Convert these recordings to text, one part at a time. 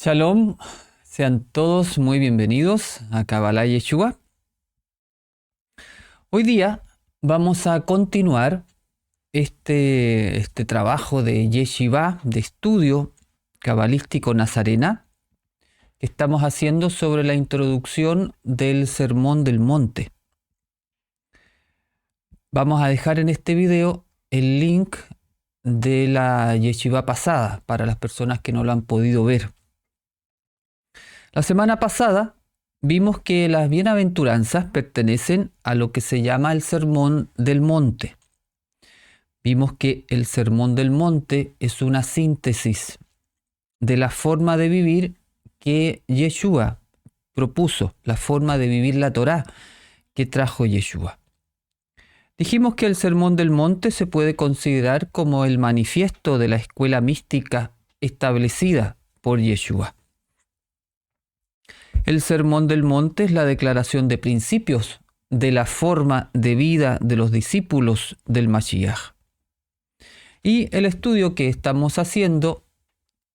Shalom, sean todos muy bienvenidos a Kabbalah Yeshua. Hoy día vamos a continuar este trabajo de Yeshiva, de estudio cabalístico nazarena, que estamos haciendo sobre la introducción del Sermón del Monte. Vamos a dejar en este video el link de la Yeshiva pasada para las personas que no lo han podido ver. La semana pasada vimos que las bienaventuranzas pertenecen a lo que se llama el Sermón del Monte. Vimos que el Sermón del Monte es una síntesis de la forma de vivir que Yeshua propuso, la forma de vivir la Torá que trajo Yeshua. Dijimos que el Sermón del Monte se puede considerar como el manifiesto de la escuela mística establecida por Yeshua. El Sermón del Monte es la declaración de principios de la forma de vida de los discípulos del Mashiach. Y el estudio que estamos haciendo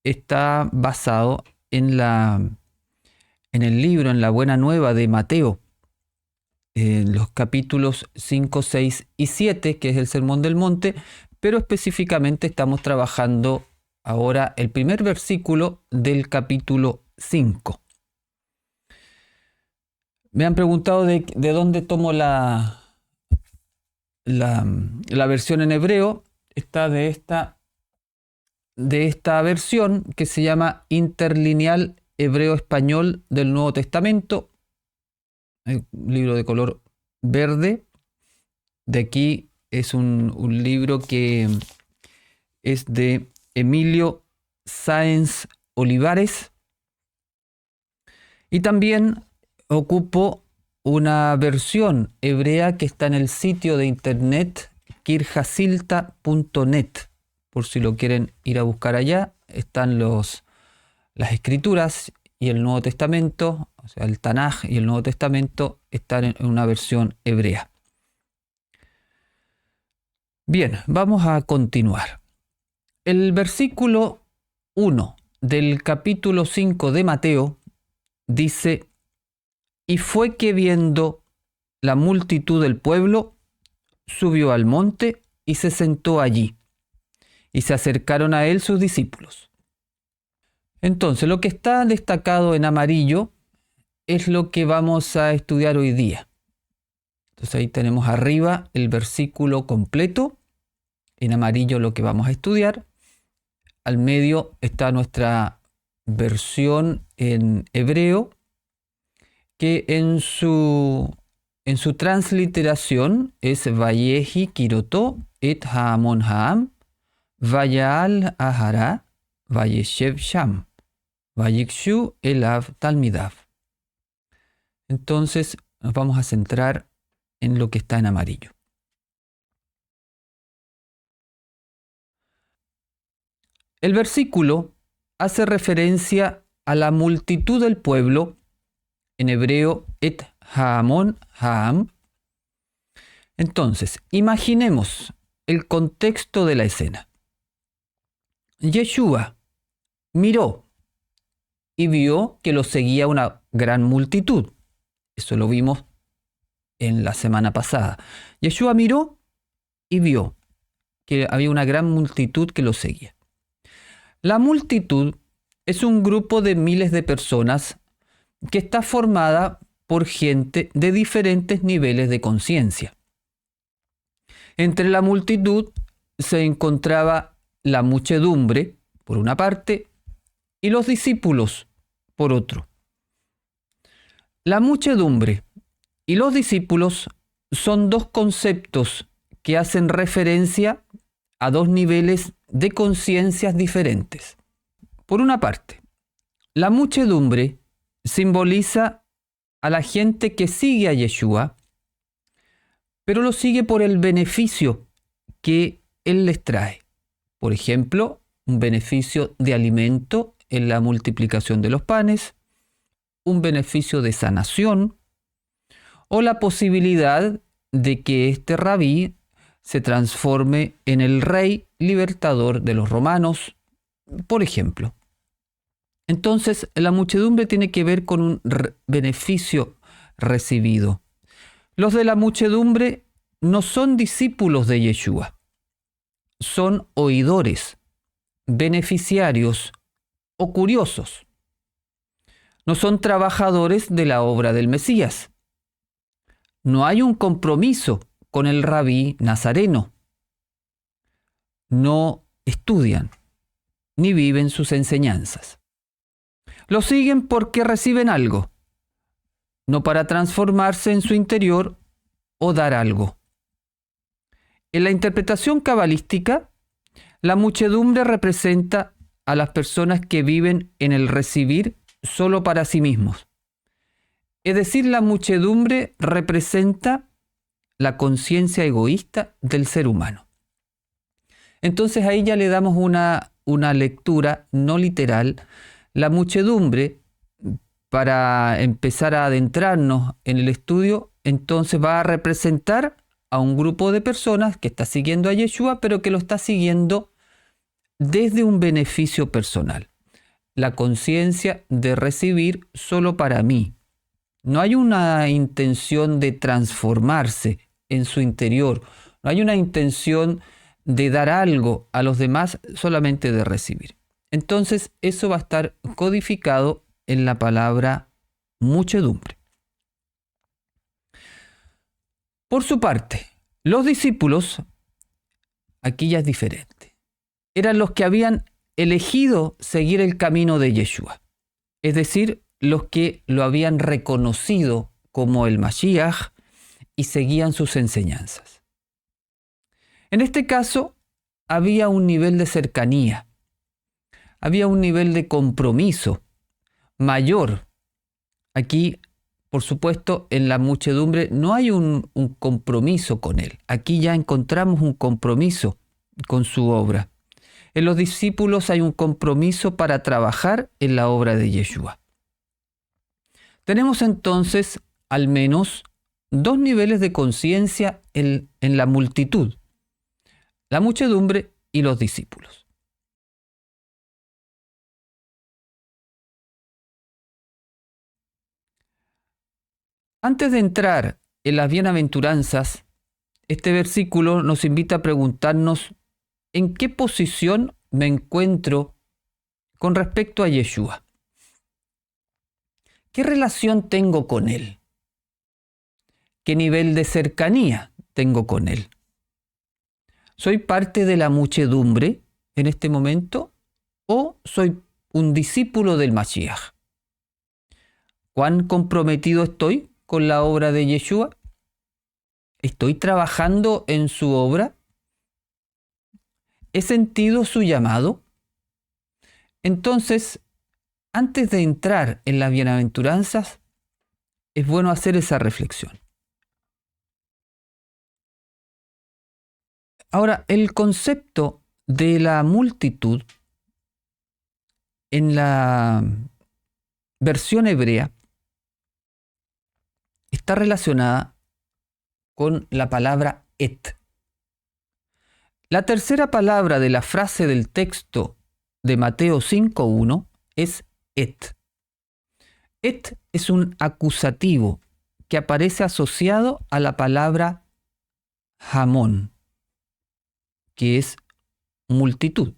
está basado en el libro, en la Buena Nueva de Mateo, en los capítulos 5, 6 y 7, que es el Sermón del Monte, pero específicamente estamos trabajando ahora el primer versículo del capítulo 5. Me han preguntado de dónde tomo la versión en hebreo. Está de esta versión que se llama Interlineal Hebreo-Español del Nuevo Testamento. Un libro de color verde. De aquí es un libro que es de Emilio Sáenz Olivares. Y también ocupo una versión hebrea que está en el sitio de internet kirjasilta.net. Por si lo quieren ir a buscar allá, están las escrituras y el Nuevo Testamento, o sea, el Tanaj y el Nuevo Testamento están en una versión hebrea. Bien, vamos a continuar. El versículo 1 del capítulo 5 de Mateo dice: y fue que viendo la multitud del pueblo, subió al monte y se sentó allí, y se acercaron a él sus discípulos. Entonces, lo que está destacado en amarillo es lo que vamos a estudiar hoy día. Entonces ahí tenemos arriba el versículo completo, en amarillo lo que vamos a estudiar. Al medio está nuestra versión en hebreo, que en su transliteración es Vayehi Kirotó et Haamon Haam, Vayaal Ahara, Vayeshev Sham, Vayikshu Elav Talmidav. Entonces nos vamos a centrar en lo que está en amarillo. El versículo hace referencia a la multitud del pueblo, en hebreo et haamon haam. Entonces, imaginemos el contexto de la escena. Yeshua miró y vio que lo seguía una gran multitud. Eso lo vimos en la semana pasada. Yeshua miró y vio que había una gran multitud que lo seguía. La multitud es un grupo de miles de personas que está formada por gente de diferentes niveles de conciencia. Entre la multitud se encontraba la muchedumbre, por una parte, y los discípulos, por otro. La muchedumbre y los discípulos son dos conceptos que hacen referencia a dos niveles de conciencias diferentes. Por una parte, la muchedumbre simboliza a la gente que sigue a Yeshua, pero lo sigue por el beneficio que él les trae. Por ejemplo, un beneficio de alimento en la multiplicación de los panes, un beneficio de sanación, o la posibilidad de que este rabí se transforme en el rey libertador de los romanos, por ejemplo. Entonces, la muchedumbre tiene que ver con un beneficio recibido. Los de la muchedumbre no son discípulos de Yeshua, son oidores, beneficiarios o curiosos. No son trabajadores de la obra del Mesías. No hay un compromiso con el rabí nazareno. No estudian ni viven sus enseñanzas. Lo siguen porque reciben algo, no para transformarse en su interior o dar algo. En la interpretación cabalística, la muchedumbre representa a las personas que viven en el recibir solo para sí mismos. Es decir, la muchedumbre representa la conciencia egoísta del ser humano. Entonces ahí ya le damos una lectura no literal. La muchedumbre, para empezar a adentrarnos en el estudio, entonces va a representar a un grupo de personas que está siguiendo a Yeshua, pero que lo está siguiendo desde un beneficio personal. La conciencia de recibir solo para mí. No hay una intención de transformarse en su interior. No hay una intención de dar algo a los demás, solamente de recibir. Entonces, eso va a estar codificado en la palabra muchedumbre. Por su parte, los discípulos, aquí ya es diferente, eran los que habían elegido seguir el camino de Yeshua, es decir, los que lo habían reconocido como el Mashiach y seguían sus enseñanzas. En este caso, había un nivel de cercanía, había un nivel de compromiso mayor. Aquí, por supuesto, en la muchedumbre no hay un compromiso con él. Aquí ya encontramos un compromiso con su obra. En los discípulos hay un compromiso para trabajar en la obra de Yeshua. Tenemos entonces al menos dos niveles de conciencia en la multitud: la muchedumbre y los discípulos. Antes de entrar en las bienaventuranzas, este versículo nos invita a preguntarnos en qué posición me encuentro con respecto a Yeshua. ¿Qué relación tengo con Él? ¿Qué nivel de cercanía tengo con Él? ¿Soy parte de la muchedumbre en este momento o soy un discípulo del Mashiach? ¿Cuán comprometido estoy con la obra de Yeshua? ¿Estoy trabajando en su obra? ¿He sentido su llamado? Entonces, antes de entrar en las bienaventuranzas, es bueno hacer esa reflexión. Ahora, el concepto de la multitud en la versión hebrea está relacionada con la palabra et. La tercera palabra de la frase del texto de Mateo 5:1 es et. Et es un acusativo que aparece asociado a la palabra jamón, que es multitud.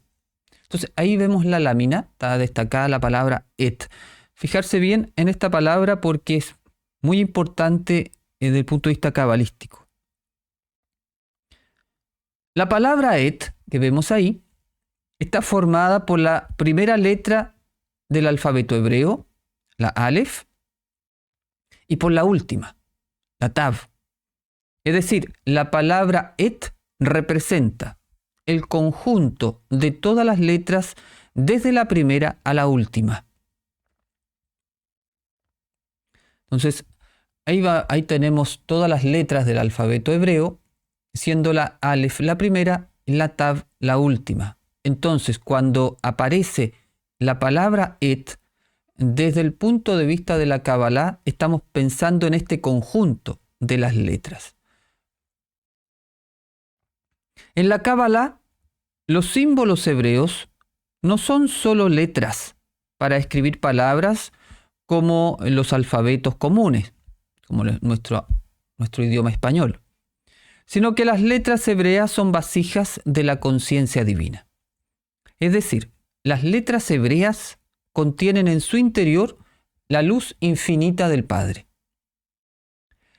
Entonces ahí vemos la lámina, está destacada la palabra et. Fijarse bien en esta palabra porque es muy importante desde el punto de vista cabalístico. La palabra et, que vemos ahí, está formada por la primera letra del alfabeto hebreo, la Aleph, y por la última, la Tav. Es decir, la palabra et representa el conjunto de todas las letras desde la primera a la última. Entonces, ahí tenemos todas las letras del alfabeto hebreo, siendo la Aleph la primera y la Tav la última. Entonces, cuando aparece la palabra et, desde el punto de vista de la Kabbalah, estamos pensando en este conjunto de las letras. En la Kabbalah, los símbolos hebreos no son solo letras, para escribir palabras como los alfabetos comunes, como nuestro idioma español, sino que las letras hebreas son vasijas de la conciencia divina. Es decir, las letras hebreas contienen en su interior la luz infinita del Padre.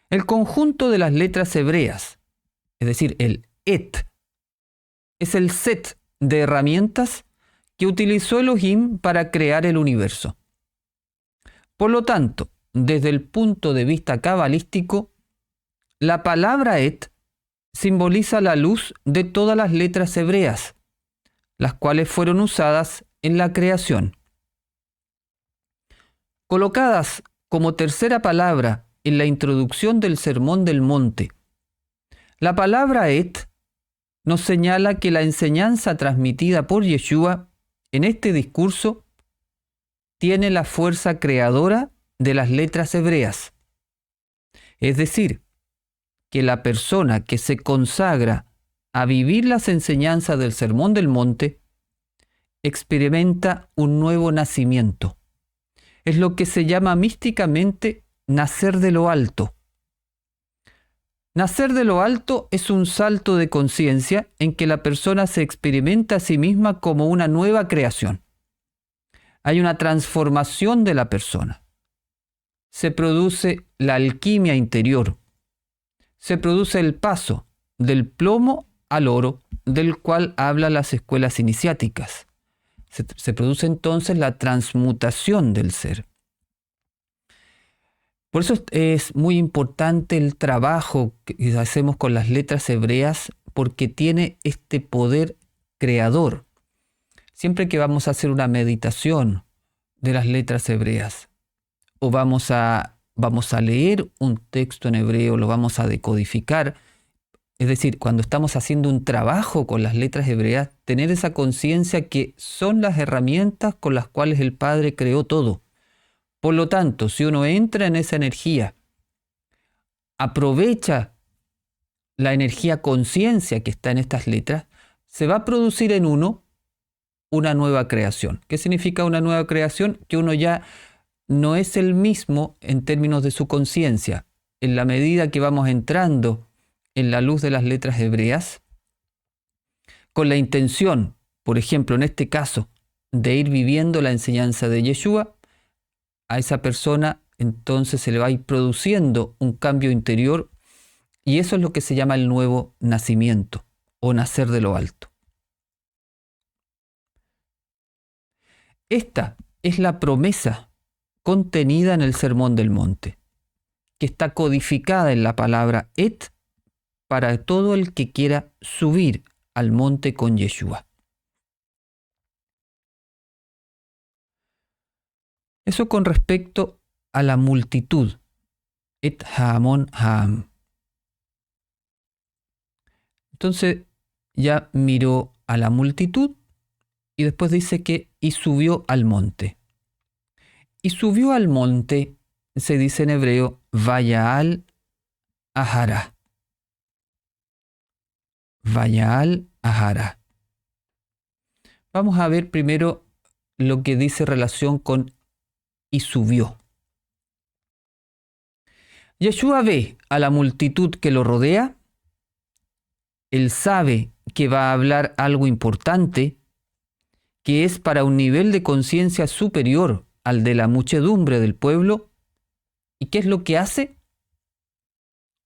El conjunto de las letras hebreas, es decir, el Et, es el set de herramientas que utilizó Elohim para crear el universo. Por lo tanto, desde el punto de vista cabalístico, la palabra Et simboliza la luz de todas las letras hebreas, las cuales fueron usadas en la creación. Colocadas como tercera palabra en la introducción del Sermón del Monte, la palabra Et nos señala que la enseñanza transmitida por Yeshua en este discurso tiene la fuerza creadora de las letras hebreas. Es decir, que la persona que se consagra a vivir las enseñanzas del Sermón del Monte experimenta un nuevo nacimiento. Es lo que se llama místicamente nacer de lo alto. Nacer de lo alto es un salto de conciencia en que la persona se experimenta a sí misma como una nueva creación. Hay una transformación de la persona. Se produce la alquimia interior. Se produce el paso del plomo al oro, del cual hablan las escuelas iniciáticas. Se produce entonces la transmutación del ser. Por eso es muy importante el trabajo que hacemos con las letras hebreas, porque tiene este poder creador. Siempre que vamos a hacer una meditación de las letras hebreas, o vamos a leer un texto en hebreo, lo vamos a decodificar, es decir, cuando estamos haciendo un trabajo con las letras hebreas, tener esa conciencia que son las herramientas con las cuales el Padre creó todo. Por lo tanto, si uno entra en esa energía, aprovecha la energía conciencia que está en estas letras, se va a producir en uno una nueva creación. ¿Qué significa una nueva creación? Que uno ya no es el mismo en términos de su conciencia. En la medida que vamos entrando en la luz de las letras hebreas, con la intención, por ejemplo, en este caso, de ir viviendo la enseñanza de Yeshua, a esa persona entonces se le va a ir produciendo un cambio interior, y eso es lo que se llama el nuevo nacimiento o nacer de lo alto. Esta es la promesa contenida en el Sermón del Monte, que está codificada en la palabra Et para todo el que quiera subir al monte con Yeshua. Eso con respecto a la multitud. Et haamon haam. Entonces ya miró a la multitud y después dice que y subió al monte. Y subió al monte, se dice en hebreo, Vayal Ahara. Vayal Ahara. Vamos a ver primero lo que dice relación con y subió. Yeshua ve a la multitud que lo rodea. Él sabe que va a hablar algo importante, que es para un nivel de conciencia superior al de la muchedumbre del pueblo. ¿Y qué es lo que hace?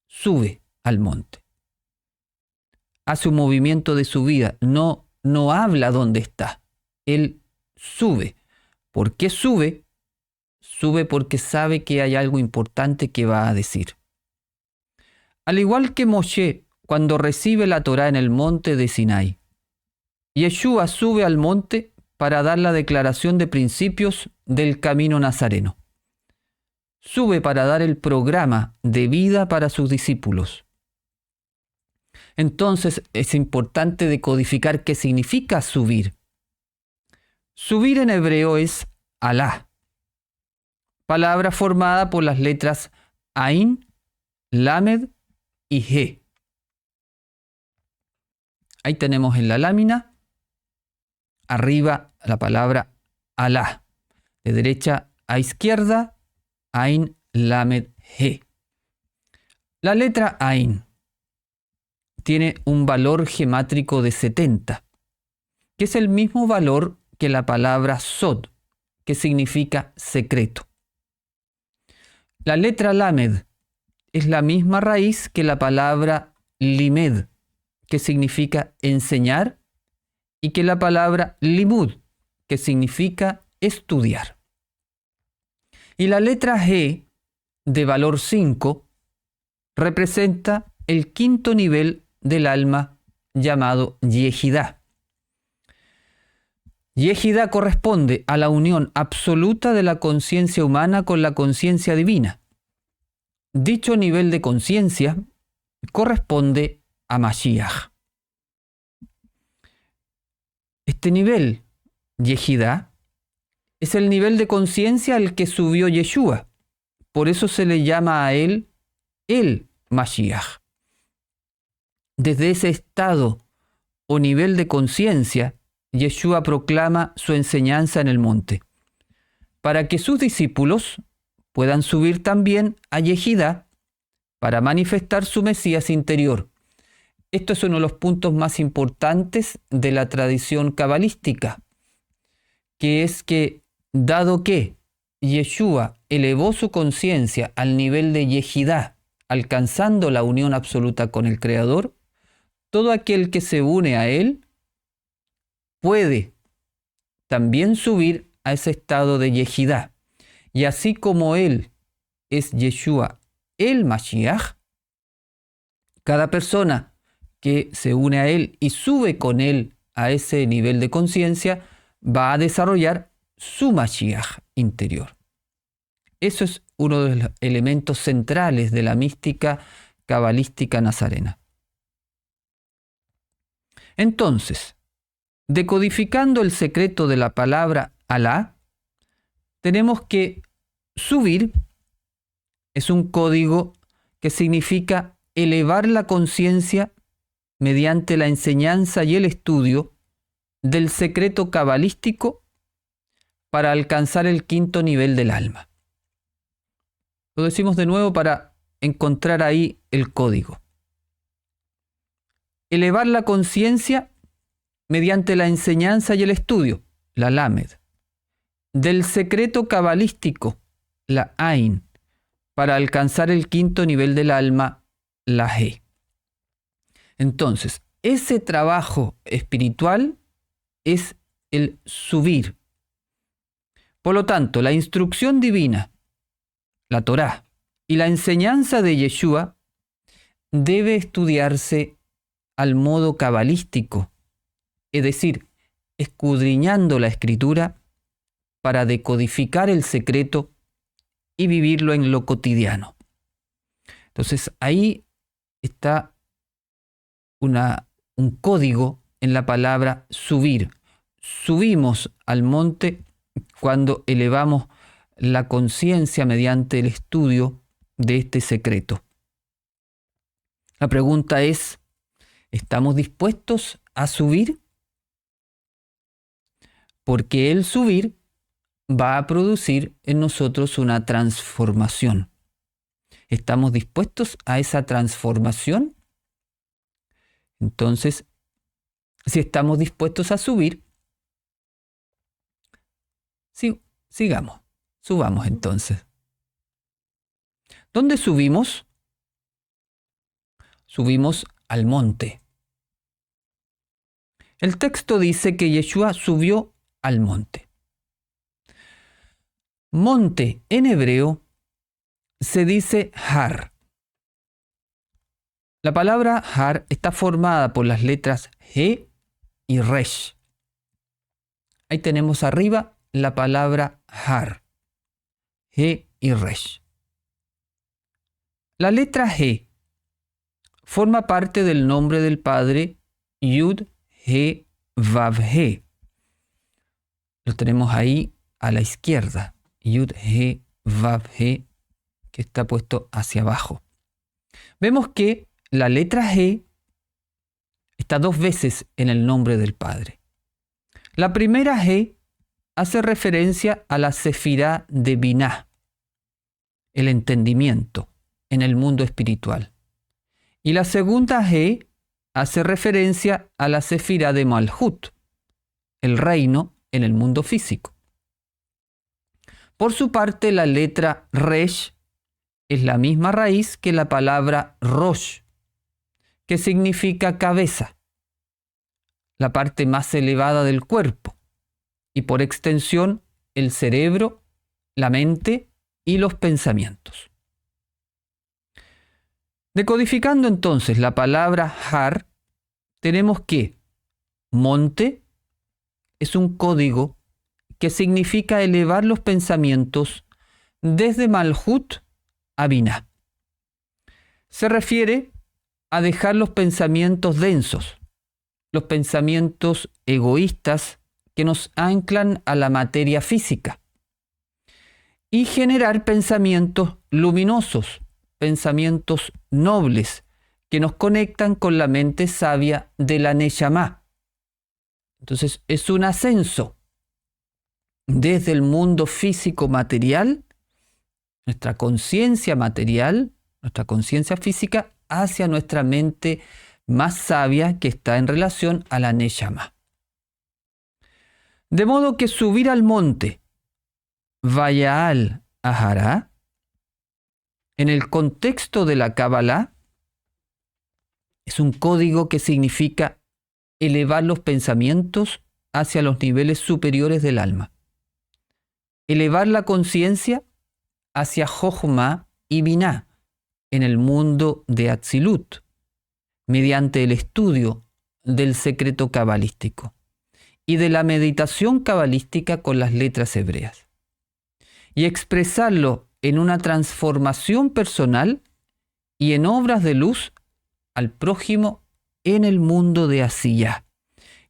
Sube al monte. Hace un movimiento de subida. No habla dónde está. Él sube. ¿Por qué sube? Sube porque sabe que hay algo importante que va a decir. Al igual que Moshe, cuando recibe la Torá en el monte de Sinai, Yeshua sube al monte para dar la declaración de principios del camino nazareno. Sube para dar el programa de vida para sus discípulos. Entonces es importante decodificar qué significa subir. Subir en hebreo es Alá, palabra formada por las letras Ain, Lamed y He. Ahí tenemos en la lámina, arriba la palabra Alá. De derecha a izquierda, Ain, Lamed, He. La letra Ain tiene un valor gemátrico de 70, que es el mismo valor que la palabra Sod, que significa secreto. La letra Lamed es la misma raíz que la palabra Limed, que significa enseñar, y que la palabra Limud, que significa estudiar. Y la letra G, de valor 5, representa el quinto nivel del alma llamado Yehidá. Yehidá corresponde a la unión absoluta de la conciencia humana con la conciencia divina. Dicho nivel de conciencia corresponde a Mashiach. Este nivel, Yehidá, es el nivel de conciencia al que subió Yeshua. Por eso se le llama a él el Mashiach. Desde ese estado o nivel de conciencia, Yeshua proclama su enseñanza en el monte, para que sus discípulos puedan subir también a Yehidá para manifestar su Mesías interior. Esto es uno de los puntos más importantes de la tradición cabalística, que es que, dado que Yeshua elevó su conciencia al nivel de Yehidá, alcanzando la unión absoluta con el Creador, todo aquel que se une a él puede también subir a ese estado de Yehidá. Y así como él es Yeshua el Mashiach, cada persona que se une a él y sube con él a ese nivel de conciencia va a desarrollar su Mashiach interior. Eso es uno de los elementos centrales de la mística cabalística nazarena. Entonces, decodificando el secreto de la palabra Alá, tenemos que subir es un código que significa elevar la conciencia mediante la enseñanza y el estudio del secreto cabalístico para alcanzar el quinto nivel del alma. Lo decimos de nuevo para encontrar ahí el código. Elevar la conciencia mediante la enseñanza y el estudio, la Lamed, del secreto cabalístico, la Ain, para alcanzar el quinto nivel del alma, la He. Entonces, ese trabajo espiritual es el subir. Por lo tanto, la instrucción divina, la Torá, y la enseñanza de Yeshua debe estudiarse al modo cabalístico, es decir, escudriñando la escritura para decodificar el secreto y vivirlo en lo cotidiano. Entonces ahí está un código en la palabra subir. Subimos al monte cuando elevamos la conciencia mediante el estudio de este secreto. La pregunta es, ¿estamos dispuestos a subir? Porque el subir va a producir en nosotros una transformación. ¿Estamos dispuestos a esa transformación? Entonces, si estamos dispuestos a subir, subamos entonces. ¿Dónde subimos? Subimos al monte. El texto dice que Yeshua subió al monte. Monte en hebreo se dice Har. La palabra Har está formada por las letras He y Resh. Ahí tenemos arriba la palabra Har. He y Resh. La letra He forma parte del nombre del Padre Yud He Vav He. Lo tenemos ahí a la izquierda. Yud He Vav He, que está puesto hacia abajo. Vemos que la letra He está dos veces en el nombre del Padre. La primera He hace referencia a la sefirá de Binah, el entendimiento en el mundo espiritual. Y la segunda He hace referencia a la sefirá de Malhut, el reino en el mundo físico. Por su parte, la letra Resh es la misma raíz que la palabra Rosh, que significa cabeza, la parte más elevada del cuerpo, y por extensión el cerebro, la mente y los pensamientos. Decodificando entonces la palabra Har, tenemos que monte es un código que significa elevar los pensamientos desde Malhut a Binah. Se refiere a dejar los pensamientos densos, los pensamientos egoístas que nos anclan a la materia física, y generar pensamientos luminosos, pensamientos nobles que nos conectan con la mente sabia de la Neyamá. Entonces es un ascenso desde el mundo físico material, nuestra conciencia material, nuestra conciencia física, hacia nuestra mente más sabia que está en relación a la Neyamá. De modo que subir al monte, Vayal Ahará, en el contexto de la Kabbalah, es un código que significa elevar los pensamientos hacia los niveles superiores del alma. Elevar la conciencia hacia Jochma y Binah, en el mundo de Atzilut, mediante el estudio del secreto cabalístico y de la meditación cabalística con las letras hebreas, y expresarlo en una transformación personal y en obras de luz al prójimo en el mundo de Asiyah.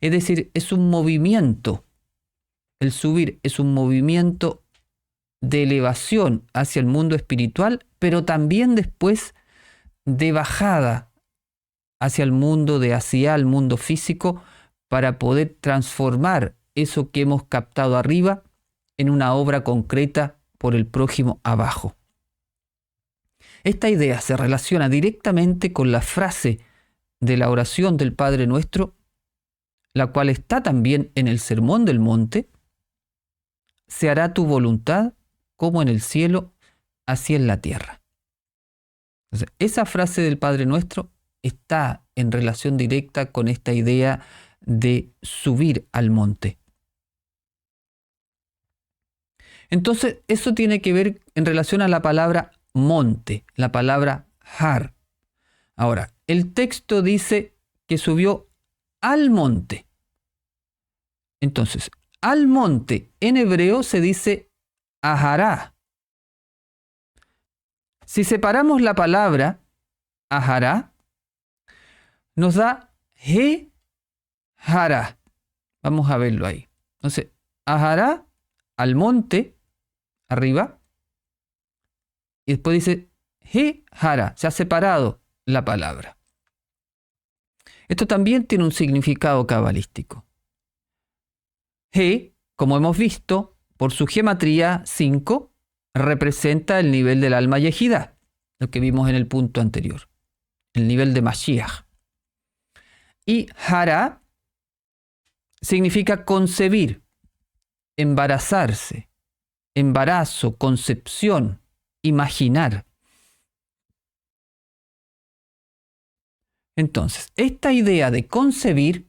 Es decir, es un movimiento. El subir es un movimiento de elevación hacia el mundo espiritual, pero también después de bajada hacia el mundo de Asiyah, el mundo físico, para poder transformar eso que hemos captado arriba en una obra concreta por el prójimo abajo. Esta idea se relaciona directamente con la frase de la oración del Padre Nuestro, la cual está también en el Sermón del Monte: se hará tu voluntad como en el cielo, así en la tierra. Entonces, esa frase del Padre Nuestro está en relación directa con esta idea de subir al monte. Entonces, eso tiene que ver en relación a la palabra monte, la palabra Har. Ahora, el texto dice que subió al monte. Entonces, al monte en hebreo se dice Ahará. Si separamos la palabra Ahará, nos da He-Hará. Vamos a verlo ahí. Entonces, Ahará, al monte, arriba, y después dice He-Hará. Se ha separado la palabra. Esto también tiene un significado cabalístico. He, como hemos visto, por su gematría 5, representa el nivel del alma yejidá, lo que vimos en el punto anterior, el nivel de Mashiach. Y Hará significa concebir, embarazarse, embarazo, concepción, imaginar. Entonces, esta idea de concebir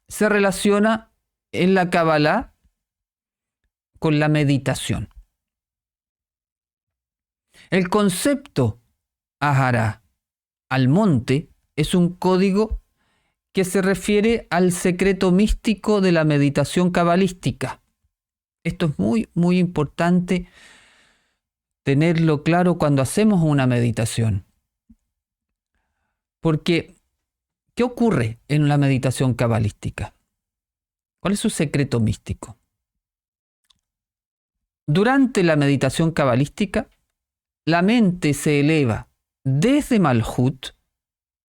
se relaciona en la Kabbalah con la meditación. El concepto Ahará, al monte, es un código que se refiere al secreto místico de la meditación cabalística. Esto es muy, muy importante tenerlo claro cuando hacemos una meditación. Porque, ¿qué ocurre en la meditación cabalística? ¿Cuál es su secreto místico? Durante la meditación cabalística, la mente se eleva desde Malhut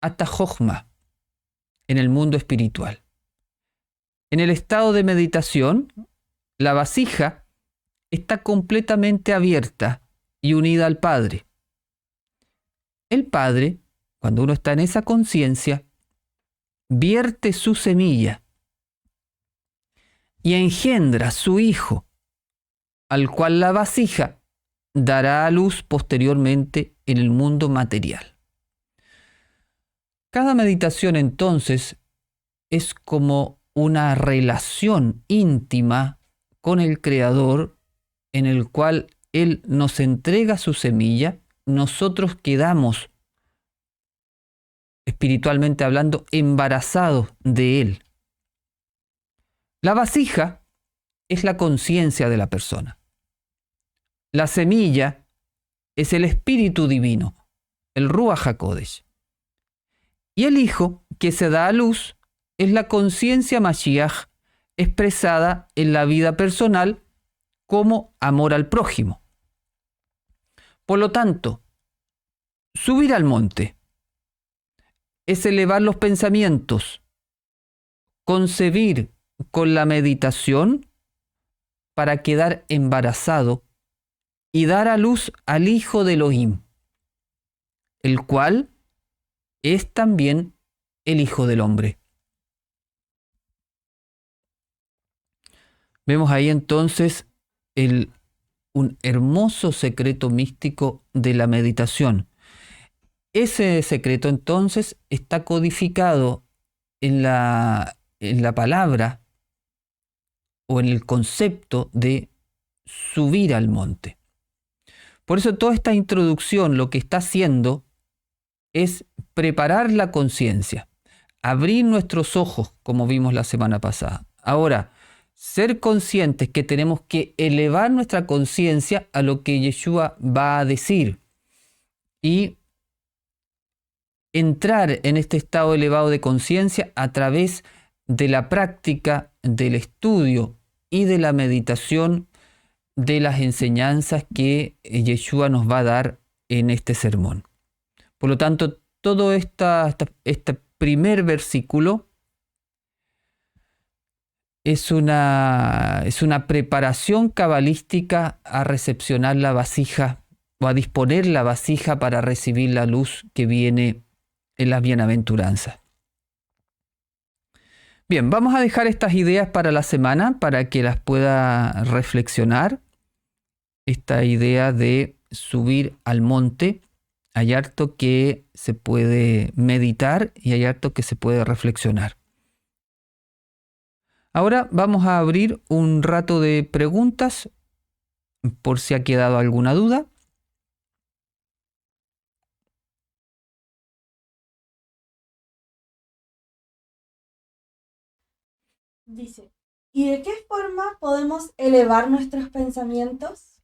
hasta Jochma, en el mundo espiritual. En el estado de meditación, la vasija está completamente abierta y unida al Padre. El Padre, cuando uno está en esa conciencia, vierte su semilla y engendra su Hijo, al cual la vasija dará a luz posteriormente en el mundo material. Cada meditación entonces es como una relación íntima con el Creador en el cual Él nos entrega su semilla, nosotros quedamos, espiritualmente hablando, embarazados de Él. La vasija es la conciencia de la persona. La semilla es el Espíritu Divino, el Ruach HaKodesh. Y el Hijo que se da a luz es la conciencia Mashiach expresada en la vida personal como amor al prójimo. Por lo tanto, subir al monte es elevar los pensamientos, concebir con la meditación para quedar embarazado y dar a luz al Hijo de Elohim, el cual es también el Hijo del Hombre. Vemos ahí entonces un hermoso secreto místico de la meditación. Ese secreto entonces está codificado en la palabra o en el concepto de subir al monte. Por eso toda esta introducción lo que está haciendo es preparar la conciencia, abrir nuestros ojos, como vimos la semana pasada. Ahora, ser conscientes que tenemos que elevar nuestra conciencia a lo que Yeshua va a decir y entrar en este estado elevado de conciencia a través de la práctica, del estudio y de la meditación de las enseñanzas que Yeshua nos va a dar en este sermón. Por lo tanto, todo este primer versículo es una preparación cabalística a recepcionar la vasija o a disponer la vasija para recibir la luz que viene en las bienaventuranzas. Bien, vamos a dejar estas ideas para la semana para que las pueda reflexionar. Esta idea de subir al monte, hay harto que se puede meditar y hay harto que se puede reflexionar. Ahora vamos a abrir un rato de preguntas por si ha quedado alguna duda. Dice, ¿y de qué forma podemos elevar nuestros pensamientos?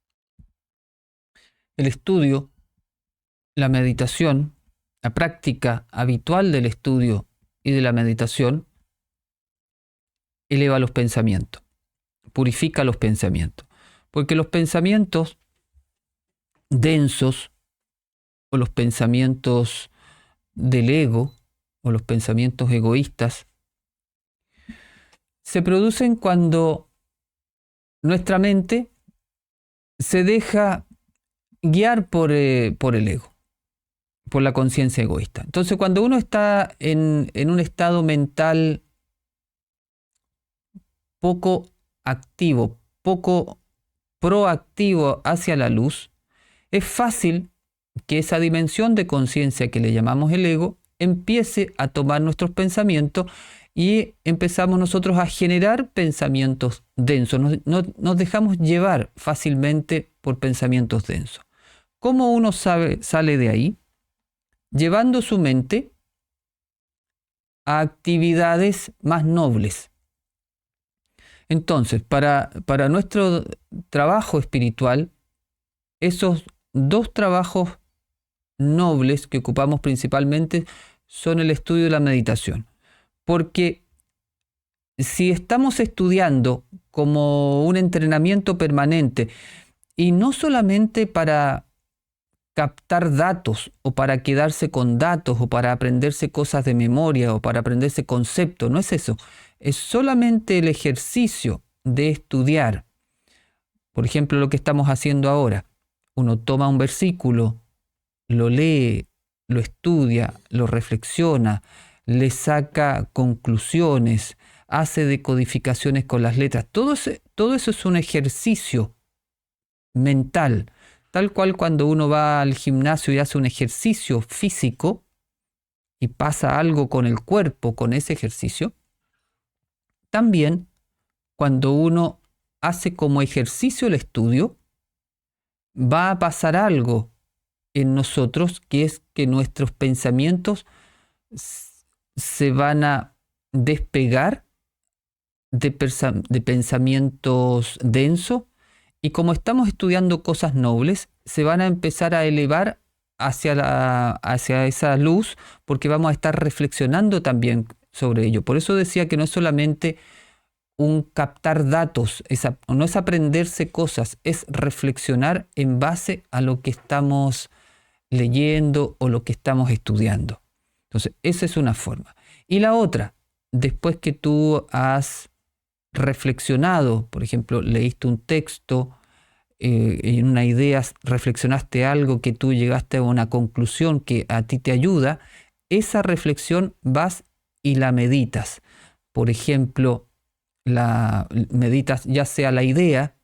El estudio, la meditación, la práctica habitual del estudio y de la meditación eleva los pensamientos, purifica los pensamientos. Porque los pensamientos densos o los pensamientos del ego o los pensamientos egoístas se producen cuando nuestra mente se deja guiar por el ego, por la conciencia egoísta. Entonces, cuando uno está en un estado mental poco activo, poco proactivo hacia la luz, es fácil que esa dimensión de conciencia que le llamamos el ego empiece a tomar nuestros pensamientos y empezamos nosotros a generar pensamientos densos. Nos dejamos llevar fácilmente por pensamientos densos. ¿Cómo uno sale de ahí? Llevando su mente a actividades más nobles. Entonces, para nuestro trabajo espiritual, esos dos trabajos nobles que ocupamos principalmente son el estudio y la meditación. Porque si estamos estudiando como un entrenamiento permanente, y no solamente para captar datos o para quedarse con datos o para aprenderse cosas de memoria o para aprenderse conceptos, no es eso. Es solamente el ejercicio de estudiar. Por ejemplo, lo que estamos haciendo ahora. Uno toma un versículo, lo lee, lo estudia, lo reflexiona, le saca conclusiones, hace decodificaciones con las letras. Todo eso es un ejercicio mental. Tal cual cuando uno va al gimnasio y hace un ejercicio físico y pasa algo con el cuerpo, con ese ejercicio, también cuando uno hace como ejercicio el estudio, va a pasar algo en nosotros, que es que nuestros pensamientos se van a despegar de pensamientos densos y como estamos estudiando cosas nobles, se van a empezar a elevar hacia esa luz porque vamos a estar reflexionando también sobre ello. Por eso decía que no es solamente un captar datos, no es aprenderse cosas, es reflexionar en base a lo que estamos leyendo o lo que estamos estudiando. Entonces, esa es una forma. Y la otra, después que tú has reflexionado, por ejemplo, leíste un texto, en una idea reflexionaste algo que tú llegaste a una conclusión que a ti te ayuda, esa reflexión vas y la meditas. Por ejemplo, meditas ya sea la idea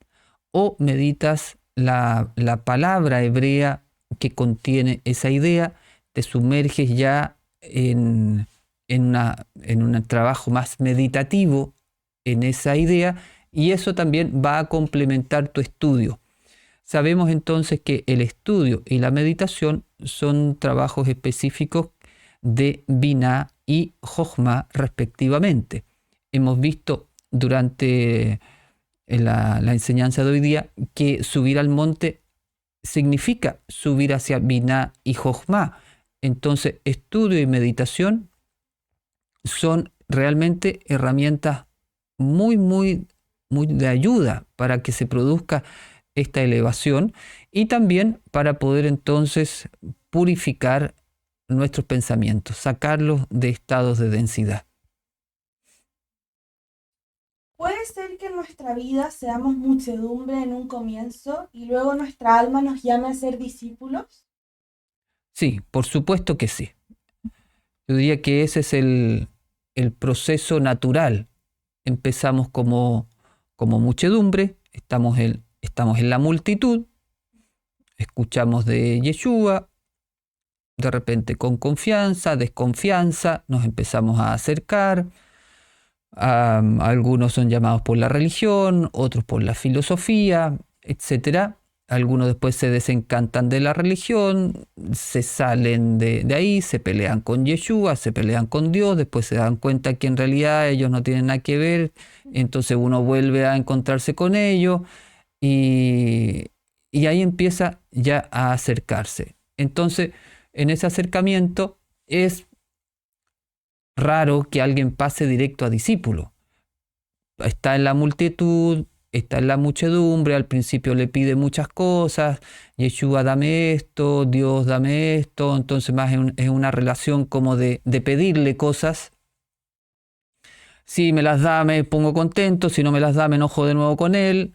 o meditas la palabra hebrea que contiene esa idea, te sumerges ya en un trabajo más meditativo en esa idea y eso también va a complementar tu estudio. Sabemos entonces que el estudio y la meditación son trabajos específicos de Binah y Jochma respectivamente. Hemos visto durante la enseñanza de hoy día que subir al monte significa subir hacia Binah y Jochma. Entonces, estudio y meditación son realmente herramientas muy, muy, muy de ayuda para que se produzca esta elevación y también para poder entonces purificar nuestros pensamientos, sacarlos de estados de densidad. Puede ser que en nuestra vida seamos muchedumbre en un comienzo y luego nuestra alma nos llame a ser discípulos. Sí, por supuesto que sí. Yo diría que ese es el proceso natural. Empezamos como muchedumbre, estamos en la multitud, escuchamos de Yeshua, de repente con confianza, desconfianza, nos empezamos a acercar. Algunos son llamados por la religión, otros por la filosofía, etc. Algunos después se desencantan de la religión, se salen de ahí, se pelean con Yeshua, se pelean con Dios, después se dan cuenta que en realidad ellos no tienen nada que ver, entonces uno vuelve a encontrarse con ellos y ahí empieza ya a acercarse. Entonces, en ese acercamiento es raro que alguien pase directo a discípulo. Está en la multitud, está en la muchedumbre, al principio le pide muchas cosas, Yeshua dame esto, Dios dame esto, entonces más es una relación como de pedirle cosas. Si me las da me pongo contento, si no me las da me enojo de nuevo con él.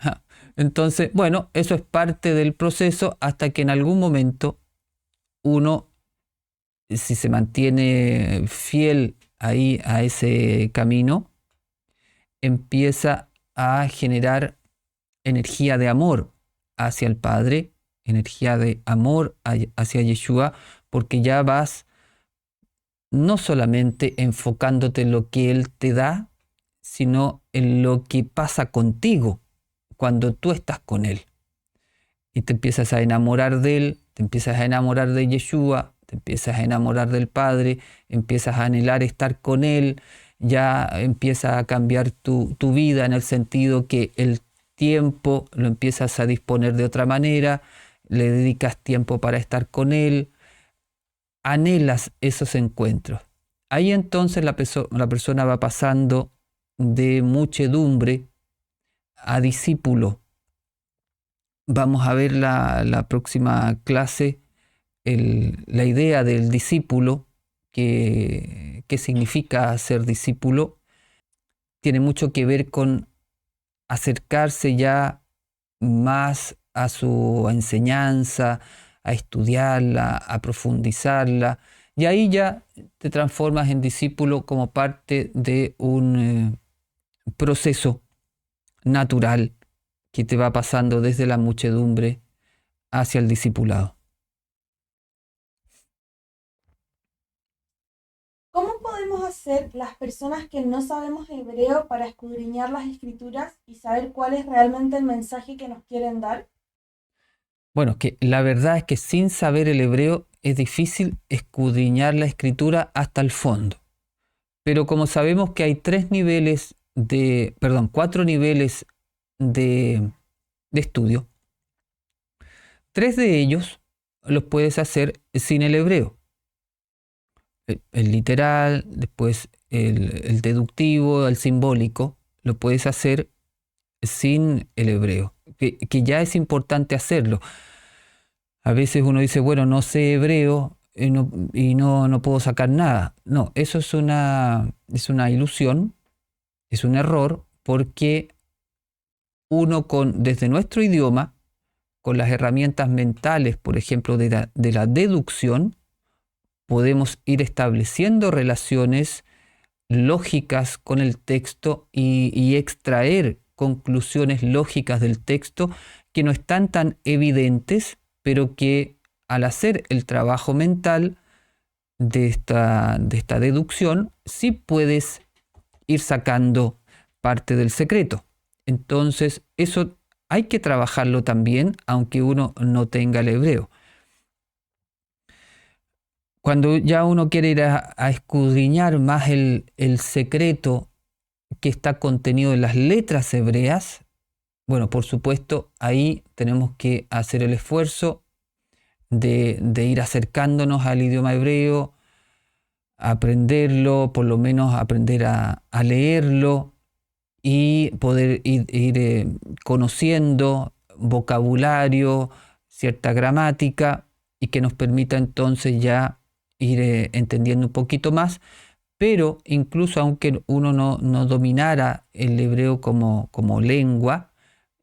Entonces, bueno, eso es parte del proceso hasta que en algún momento uno, si se mantiene fiel ahí a ese camino, empieza a generar energía de amor hacia el Padre, energía de amor hacia Yeshua, porque ya vas no solamente enfocándote en lo que Él te da, sino en lo que pasa contigo cuando tú estás con Él. Y te empiezas a enamorar de Él, te empiezas a enamorar de Yeshua, te empiezas a enamorar del Padre, empiezas a anhelar estar con Él, ya empieza a cambiar tu vida en el sentido que el tiempo lo empiezas a disponer de otra manera, le dedicas tiempo para estar con Él, anhelas esos encuentros. Ahí entonces la persona va pasando de muchedumbre a discípulo. Vamos a ver la próxima clase la idea del discípulo, qué significa ser discípulo, tiene mucho que ver con acercarse ya más a su enseñanza, a estudiarla, a profundizarla, y ahí ya te transformas en discípulo como parte de un proceso natural que te va pasando desde la muchedumbre hacia el discipulado. ¿Cómo podemos hacer las personas que no sabemos hebreo para escudriñar las escrituras y saber cuál es realmente el mensaje que nos quieren dar? Bueno, que la verdad es que sin saber el hebreo es difícil escudriñar la escritura hasta el fondo. Pero como sabemos que hay cuatro niveles de estudio, tres de ellos los puedes hacer sin el hebreo. El literal, después el deductivo, el simbólico, lo puedes hacer sin el hebreo, que ya es importante hacerlo. A veces uno dice, bueno, no sé hebreo no puedo sacar nada. No, eso es una ilusión, es un error, porque uno desde nuestro idioma, con las herramientas mentales, por ejemplo, de la deducción, podemos ir estableciendo relaciones lógicas con el texto y extraer conclusiones lógicas del texto que no están tan evidentes, pero que al hacer el trabajo mental de esta deducción, sí puedes ir sacando parte del secreto. Entonces, eso hay que trabajarlo también, aunque uno no tenga el hebreo. Cuando ya uno quiere ir a escudriñar más el secreto que está contenido en las letras hebreas, bueno, por supuesto, ahí tenemos que hacer el esfuerzo de ir acercándonos al idioma hebreo, aprenderlo, por lo menos aprender a leerlo y poder ir conociendo vocabulario, cierta gramática, y que nos permita entonces ya ir entendiendo un poquito más. Pero incluso aunque uno no dominara el hebreo como lengua,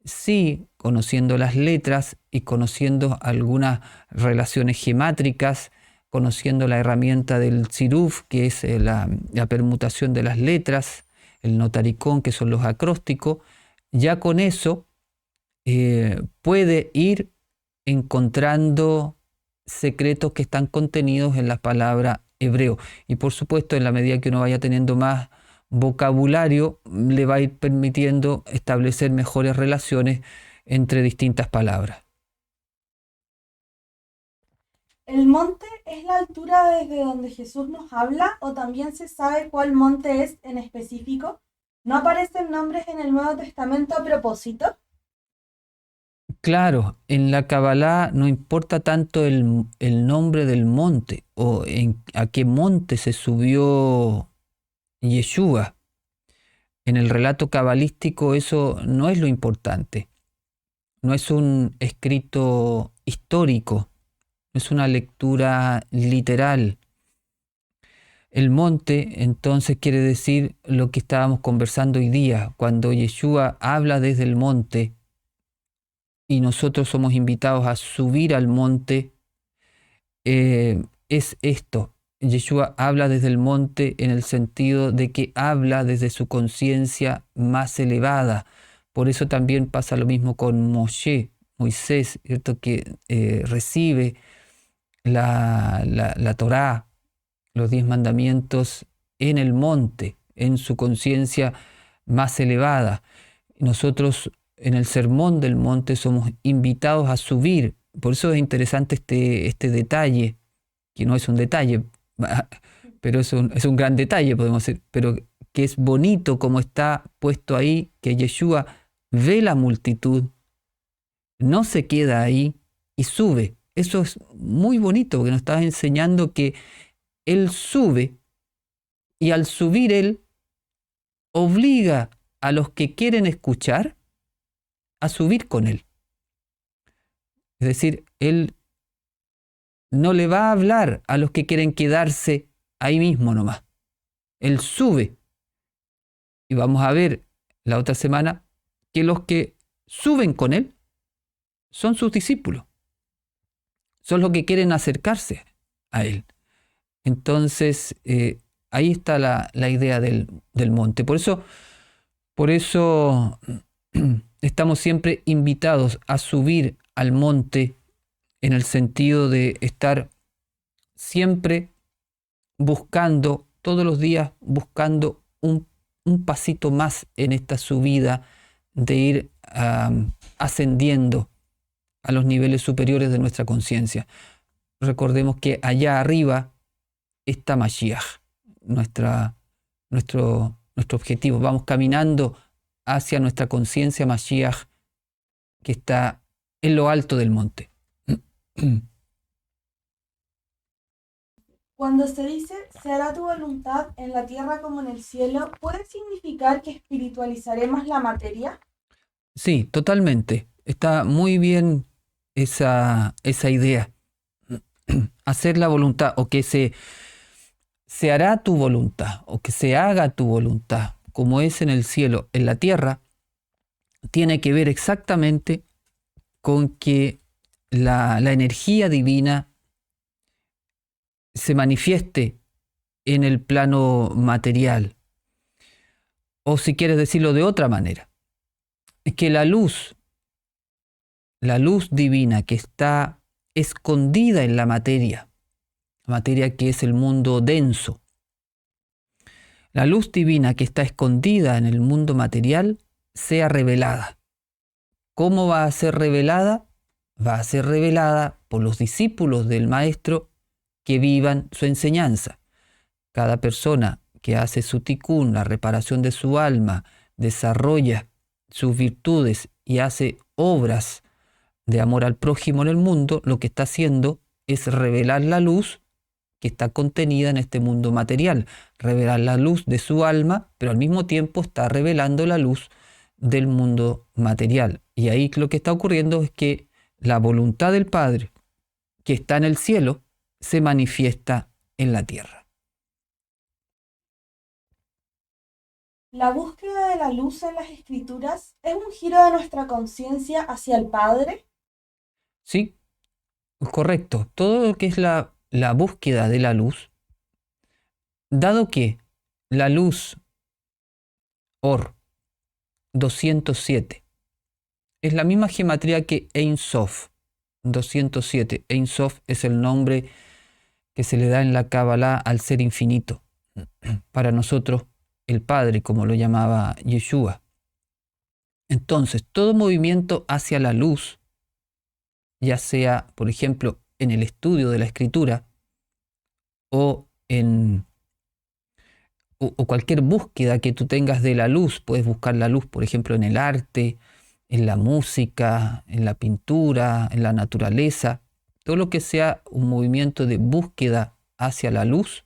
sí, conociendo las letras y conociendo algunas relaciones gemátricas, conociendo la herramienta del tziruf, que es la permutación de las letras, el notaricón, que son los acrósticos, ya con eso puede ir encontrando secretos que están contenidos en la palabra hebreo. Y por supuesto, en la medida que uno vaya teniendo más vocabulario, le va a ir permitiendo establecer mejores relaciones entre distintas palabras. ¿El monte es la altura desde donde Jesús nos habla o también se sabe cuál monte es en específico? ¿No aparecen nombres en el Nuevo Testamento a propósito? Claro, en la Kabbalah no importa tanto el nombre del monte o a qué monte se subió Yeshua. En el relato cabalístico eso no es lo importante. No es un escrito histórico, no es una lectura literal. El monte entonces quiere decir lo que estábamos conversando hoy día, cuando Yeshua habla desde el monte y nosotros somos invitados a subir al monte, es esto. Yeshua habla desde el monte en el sentido de que habla desde su conciencia más elevada. Por eso también pasa lo mismo con Moisés, ¿cierto? Que recibe la Torá, los 10 mandamientos en el monte, en su conciencia más elevada. Nosotros en el Sermón del Monte somos invitados a subir. Por eso es interesante este detalle, que no es un detalle, pero es un gran detalle, podemos decir, pero que es bonito como está puesto ahí, que Yeshua ve la multitud, no se queda ahí y sube. Eso es muy bonito, porque nos está enseñando que Él sube, y al subir Él obliga a los que quieren escuchar a subir con Él. Es decir, Él no le va a hablar a los que quieren quedarse ahí mismo nomás. Él sube. Y vamos a ver la otra semana que los que suben con él son sus discípulos. Son los que quieren acercarse a él. Entonces, ahí está la idea del monte. Por eso estamos siempre invitados a subir al monte en el sentido de estar siempre buscando, todos los días buscando un pasito más en esta subida de ir ascendiendo a los niveles superiores de nuestra conciencia. Recordemos que allá arriba está Mashiach, nuestro objetivo. Vamos caminando hacia nuestra conciencia Mashiach que está en lo alto del monte. Cuando se dice, se hará tu voluntad en la tierra como en el cielo, ¿puede significar que espiritualizaremos la materia? Sí, totalmente. Está muy bien esa idea. Hacer la voluntad, o que se hará tu voluntad, o que se haga tu voluntad, como es en el cielo, en la tierra, tiene que ver exactamente con que la energía divina se manifieste en el plano material. O si quieres decirlo de otra manera, es que la luz divina que está escondida en la materia que es el mundo denso, la luz divina que está escondida en el mundo material sea revelada. ¿Cómo va a ser revelada? Va a ser revelada por los discípulos del Maestro que vivan su enseñanza. Cada persona que hace su tikkun, la reparación de su alma, desarrolla sus virtudes y hace obras de amor al prójimo en el mundo, lo que está haciendo es revelar la luz que está contenida en este mundo material, revelar la luz de su alma, pero al mismo tiempo está revelando la luz del mundo material. Y ahí lo que está ocurriendo es que la voluntad del Padre, que está en el cielo, se manifiesta en la tierra. ¿La búsqueda de la luz en las escrituras es un giro de nuestra conciencia hacia el Padre? Sí, correcto. Todo lo que es la búsqueda de la luz, dado que la luz Or 207 es la misma gematría que Ein Sof 207. Ein Sof es el nombre que se le da en la Kabbalah al ser infinito. Para nosotros, el Padre, como lo llamaba Yeshua. Entonces, todo movimiento hacia la luz, ya sea, por ejemplo, en el estudio de la escritura o cualquier búsqueda que tú tengas de la luz, puedes buscar la luz, por ejemplo, en el arte, en la música, en la pintura, en la naturaleza, todo lo que sea un movimiento de búsqueda hacia la luz,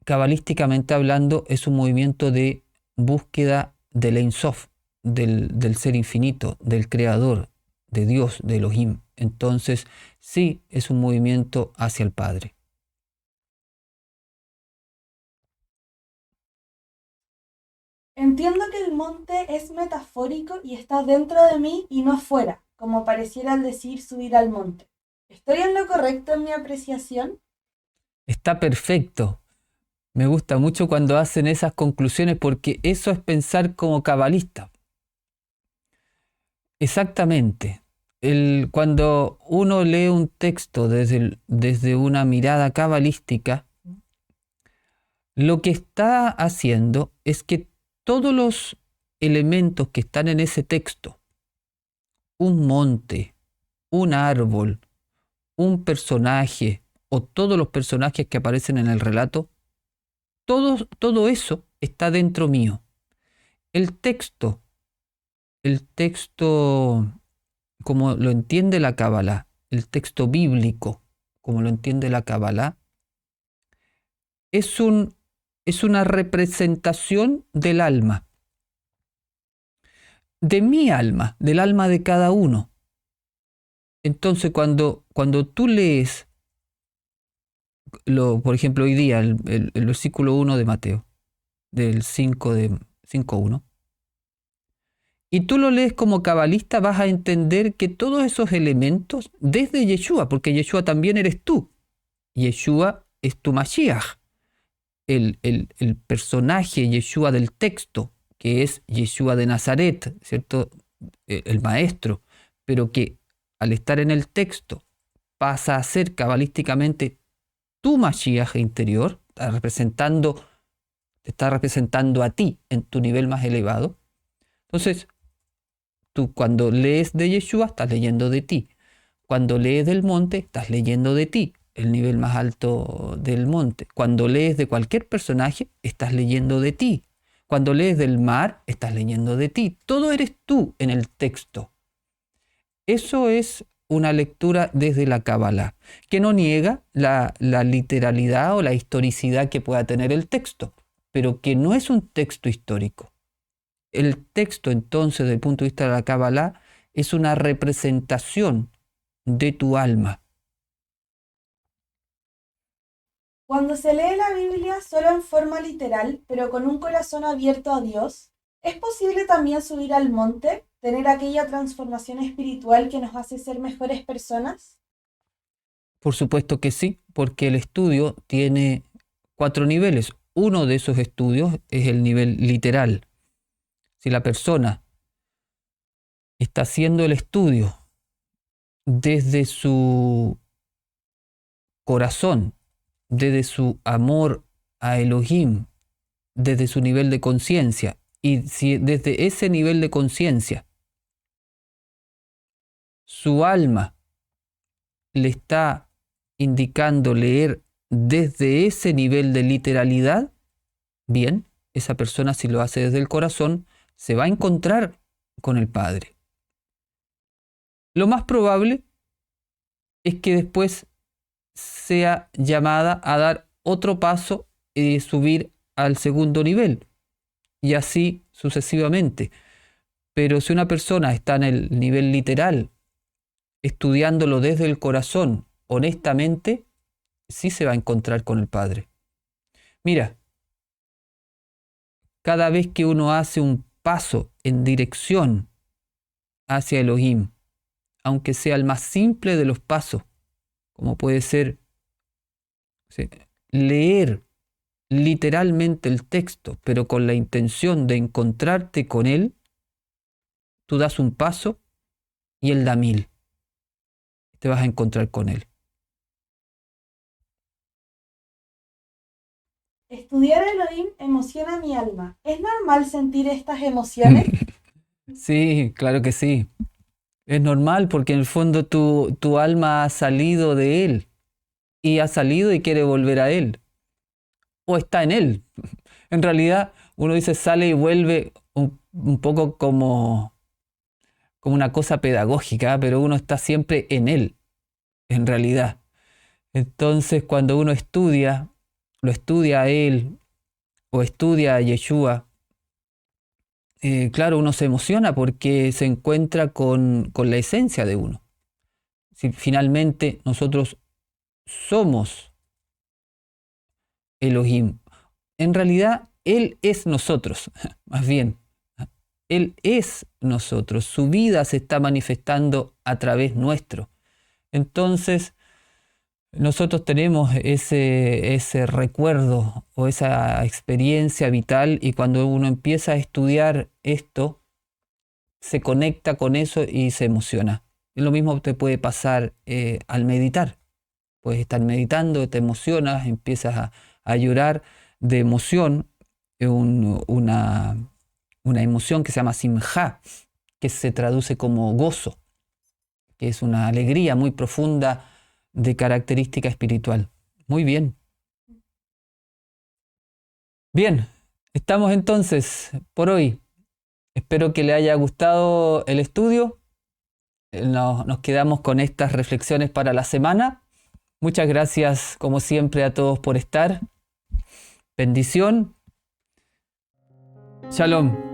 cabalísticamente hablando, es un movimiento de búsqueda del Ein Sof, del ser infinito, del creador, de Dios, de Elohim. Entonces, sí, es un movimiento hacia el Padre. Entiendo que el monte es metafórico y está dentro de mí y no fuera, como pareciera al decir subir al monte. ¿Estoy en lo correcto en mi apreciación? Está perfecto. Me gusta mucho cuando hacen esas conclusiones porque eso es pensar como cabalista. Exactamente. Cuando uno lee un texto desde una mirada cabalística, lo que está haciendo es que todos los elementos que están en ese texto, un monte, un árbol, un personaje o todos los personajes que aparecen en el relato, todo eso está dentro mío. El texto, como lo entiende la Kabbalah, el texto bíblico, como lo entiende la Kabbalah, es una representación del alma, de mi alma, del alma de cada uno. Entonces, cuando tú lees, por ejemplo, hoy día, el versículo 1 de Mateo, del 5:1, y tú lo lees como cabalista, vas a entender que todos esos elementos, desde Yeshua, porque Yeshua también eres tú, Yeshua es tu Mashiach, el personaje Yeshua del texto, que es Yeshua de Nazaret, ¿cierto? El maestro, pero que al estar en el texto pasa a ser cabalísticamente tu Mashiach interior, te está representando a ti en tu nivel más elevado. Entonces, tú cuando lees de Yeshua estás leyendo de ti. Cuando lees del monte estás leyendo de ti, el nivel más alto del monte. Cuando lees de cualquier personaje estás leyendo de ti. Cuando lees del mar estás leyendo de ti. Todo eres tú en el texto. Eso es una lectura desde la Cábala, que no niega la literalidad o la historicidad que pueda tener el texto, pero que no es un texto histórico. El texto, entonces, desde el punto de vista de la Cábala, es una representación de tu alma. Cuando se lee la Biblia solo en forma literal, pero con un corazón abierto a Dios, ¿es posible también subir al monte, tener aquella transformación espiritual que nos hace ser mejores personas? Por supuesto que sí, porque el estudio tiene 4 niveles. Uno de esos estudios es el nivel literal. Si la persona está haciendo el estudio desde su corazón, desde su amor a Elohim, desde su nivel de conciencia, y si desde ese nivel de conciencia su alma le está indicando leer desde ese nivel de literalidad, bien, esa persona, si lo hace desde el corazón, se va a encontrar con el Padre. Lo más probable es que después sea llamada a dar otro paso y subir al segundo nivel, y así sucesivamente. Pero si una persona está en el nivel literal, estudiándolo desde el corazón, honestamente, sí se va a encontrar con el Padre. Mira, cada vez que uno hace un paso en dirección hacia Elohim, aunque sea el más simple de los pasos, como puede ser, ¿sí?, leer literalmente el texto, pero con la intención de encontrarte con él, tú das un paso y él da 1000. Te vas a encontrar con él. Estudiar a Elohim emociona mi alma. ¿Es normal sentir estas emociones? Sí, claro que sí. Es normal porque en el fondo tu alma ha salido de él y ha salido y quiere volver a él. O está en él. En realidad, uno dice sale y vuelve un poco como una cosa pedagógica, pero uno está siempre en él, en realidad. Entonces, cuando uno estudia, lo estudia a él o estudia a Yeshua, claro, uno se emociona porque se encuentra con la esencia de uno. Si finalmente nosotros somos Elohim, en realidad Él es nosotros, más bien. Él es nosotros, su vida se está manifestando a través nuestro. Entonces, nosotros tenemos ese recuerdo o esa experiencia vital, y cuando uno empieza a estudiar esto, se conecta con eso y se emociona. Y lo mismo te puede pasar al meditar. Puedes estar meditando, te emocionas, empiezas a llorar de emoción, una emoción que se llama simjá, que se traduce como gozo, que es una alegría muy profunda de característica espiritual. Muy bien. Bien, estamos entonces por hoy. Espero que le haya gustado el estudio. Nos quedamos con estas reflexiones para la semana. Muchas gracias, como siempre, a todos por estar. Bendición. Shalom.